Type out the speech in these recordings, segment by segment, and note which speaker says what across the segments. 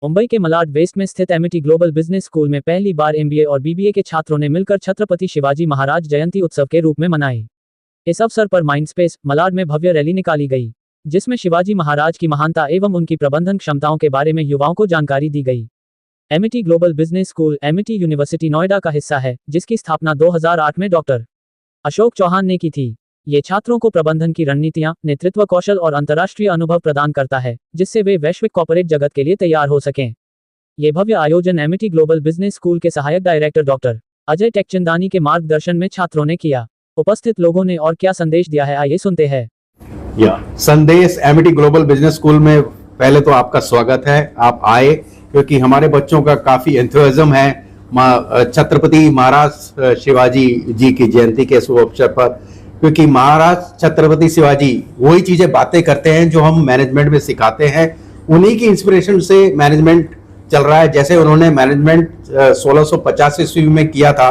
Speaker 1: मुंबई के मलाड वेस्ट में स्थित एमिटी ग्लोबल बिजनेस स्कूल में पहली बार एमबीए और बीबीए के छात्रों ने मिलकर छत्रपति शिवाजी महाराज जयंती उत्सव के रूप में मनाई। इस अवसर पर माइंडस्पेस मलाड में भव्य रैली निकाली गई, जिसमें शिवाजी महाराज की महानता एवं उनकी प्रबंधन क्षमताओं के बारे में युवाओं को जानकारी दी गई। Amity global business school Amity university Noida का हिस्सा है, जिसकी स्थापना 2008 में डॉक्टर अशोक चौहान ने की थी। ये छात्रों को प्रबंधन की रणनीतियां, नेतृत्व कौशल और अंतर्राष्ट्रीय अनुभव प्रदान करता है, जिससे वे वैश्विक कॉर्पोरेट जगत के लिए तैयार हो सकें। ये भव्य आयोजन एमिटी ग्लोबल बिजनेस स्कूल के सहायक डायरेक्टर डॉक्टर अजय टेकचंदानी के मार्गदर्शन में छात्रों ने किया। उपस्थित लोगों ने और क्या संदेश दिया है, आइए सुनते हैं।
Speaker 2: संदेश एमिटी ग्लोबल बिजनेस स्कूल में पहले तो आपका स्वागत है। आप आए क्योंकि हमारे बच्चों का काफी एंथुसियाज्म है छत्रपति महाराज शिवाजी जी की जयंती के शुभ अवसर पर, क्योंकि महाराज छत्रपति शिवाजी वही चीजें बातें करते हैं जो हम मैनेजमेंट में सिखाते हैं। उन्हीं की इंस्पिरेशन से मैनेजमेंट चल रहा है। जैसे उन्होंने मैनेजमेंट 1650 ईस्वी में किया था,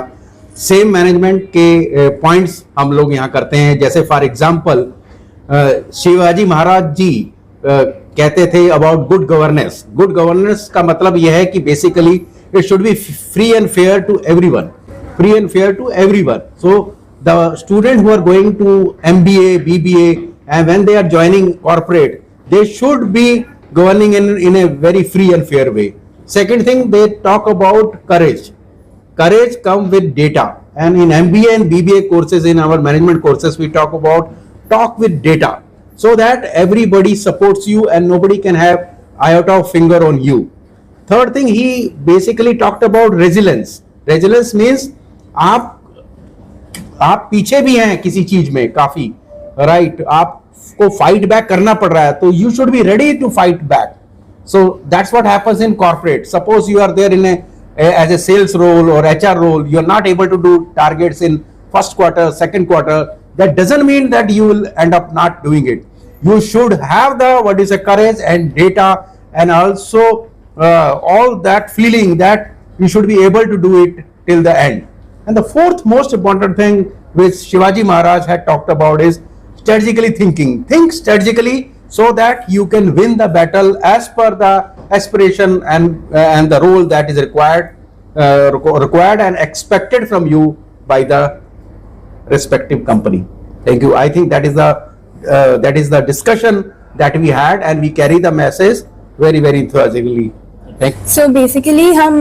Speaker 2: सेम मैनेजमेंट के पॉइंट्स हम लोग यहाँ करते हैं। जैसे फॉर एग्जांपल शिवाजी महाराज जी कहते थे about good governance. Good governance का मतलब यह है कि basically it should be free and fair to everyone, free and fair to everyone. So the students who are going to MBA, BBA, and when they are joining corporate, they should be governing in a very free and fair way. Second thing, they talk about courage. Courage comes with data, and in MBA and BBA courses, in our management courses, we talk about talk with data, so that everybody supports you and nobody can have iota of finger on you. Third thing, he basically talked about resilience. Resilience means आप पीछे भी हैं किसी चीज में काफी, right, आपको fight back करना पड़ रहा है, तो you should be ready to fight back. So that's what happens in corporate. Suppose you are there in as a sales role और HR role, you are not able to do targets in first quarter, second quarter, that doesn't mean that you will end up not doing it. You should have the what is a courage and data, and also all that feeling that you should be able to do it till the end. And the fourth most important thing which Shivaji Maharaj had talked about is strategically thinking. Think strategically so that you can win the battle as per the aspiration and the role that is required and expected from you by the respective company. Thank you. I think that is the discussion that we had, and we carry the message very enthusiastically.
Speaker 3: So basically हम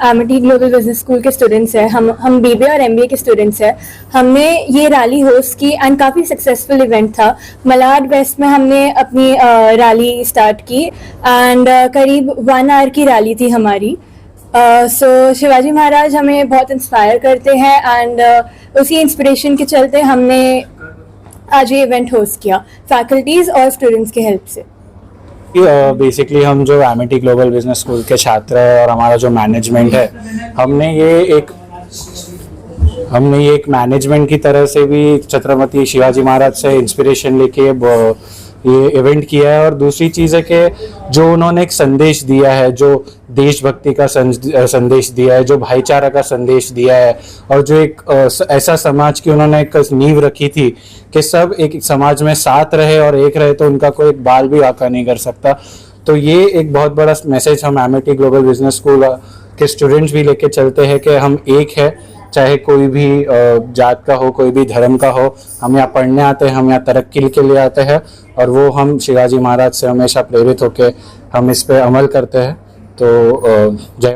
Speaker 3: Amity global business school के students हैं। हम BBA और MBA के students हैं। हमने ये rally host की एंड काफ़ी सक्सेसफुल इवेंट था। मलाड वेस्ट में हमने अपनी रैली स्टार्ट की एंड करीब 1 आवर की रैली थी हमारी। सो शिवाजी महाराज हमें बहुत इंस्पायर करते हैं एंड उसी इंस्पिरेशन के चलते हमने आज ये इवेंट होस्ट किया फैकल्टीज़ और स्टूडेंट्स की हेल्प से।
Speaker 4: बेसिकली हम जो एमिटी ग्लोबल बिजनेस स्कूल के छात्र हैं और हमारा जो मैनेजमेंट है, हमने ये एक मैनेजमेंट की तरह से भी छत्रपति शिवाजी महाराज से इंस्पिरेशन लेके ये इवेंट किया है। और दूसरी चीज़ है कि जो उन्होंने एक संदेश दिया है, जो देशभक्ति का संदेश दिया है, जो भाईचारा का संदेश दिया है, और जो एक ऐसा समाज की उन्होंने एक नींव रखी थी कि सब एक समाज में साथ रहे और एक रहे, तो उनका कोई एक बाल भी वाक़ा नहीं कर सकता। तो ये एक बहुत बड़ा मैसेज हम एमिटी ग्लोबल बिजनेस स्कूल के स्टूडेंट्स भी लेके चलते हैं कि हम एक है, चाहे कोई भी जात का हो, कोई भी धर्म का हो। हम यहाँ पढ़ने आते हैं, हम यहाँ तरक्की के लिए आते हैं, और वो हम शिवाजी महाराज से हमेशा प्रेरित होकर हम इस पे अमल करते हैं। तो जय